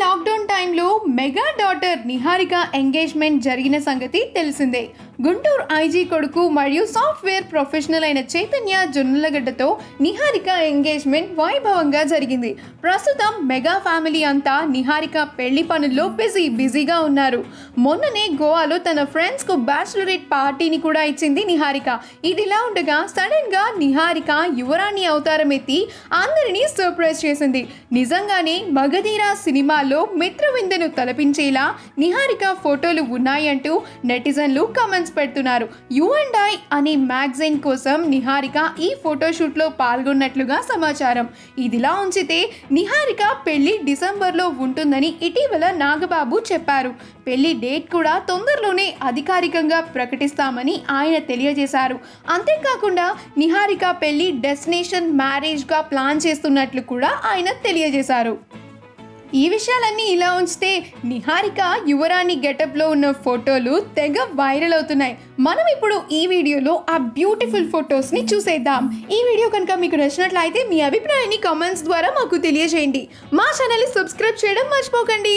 Lockdown టైంలో mega daughter Niharika engagement జరిగిన సంగతి తెలిసిందే. గుంటూరు ఐజీ కొడుకు మరియు సాఫ్ట్వేర్ ప్రొఫెషనల్ అయిన చైతన్య జొన్నలగడ్డతో నిహారిక ఎంగేజ్మెంట్ వైభవంగా జరిగింది. ప్రస్తుతం మెగా ఫ్యామిలీ అంతా నిహారిక పెళ్లి పనుల్లో బిజీగా ఉన్నారు. మొన్ననే గోవాలో తన ఫ్రెండ్స్కు బ్యాచిలరేట్ పార్టీని కూడా ఇచ్చింది నిహారిక. ఇదిలా ఉండగా సడన్ గా నిహారిక యువరాణి అవతారం ఎత్తి అందరినీ సర్ప్రైజ్ చేసింది. నిజంగానే మగధీర సినిమాలో మిత్రవిందను తలపించేలా నిహారిక ఫోటోలు ఉన్నాయంటూ నెటిజన్లు కామెంట్స్ పెడుతున్నారు. యు&ఐ అనే మ్యాగజైన్ కోసం నిహారిక ఈ ఫోటోషూట్లో పాల్గొన్నట్లుగా సమాచారం. ఇదిలా ఉంచితే నిహారిక పెళ్లి డిసెంబర్లో ఉంటుందని ఇటీవల నాగబాబు చెప్పారు. పెళ్లి డేట్ కూడా తొందరలోనే అధికారికంగా ప్రకటిస్తామని ఆయన తెలియజేశారు. అంతేకాకుండా నిహారిక పెళ్లి డెస్టినేషన్ మ్యారేజ్గా ప్లాన్ చేస్తున్నట్లు కూడా ఆయన తెలియజేశారు. ఈ విషయాలన్నీ ఇలా ఉంచితే నిహారిక యువరాణి గెటప్లో ఉన్న ఫోటోలు తెగ వైరల్ అవుతున్నాయి. మనం ఇప్పుడు ఈ వీడియోలో ఆ బ్యూటిఫుల్ ఫొటోస్ని చూసేద్దాం. ఈ వీడియో కనుక మీకు నచ్చినట్లయితే మీ అభిప్రాయాన్ని కామెంట్స్ ద్వారా మాకు తెలియజేయండి. మా ఛానల్ని సబ్స్క్రైబ్ చేయడం మర్చిపోకండి.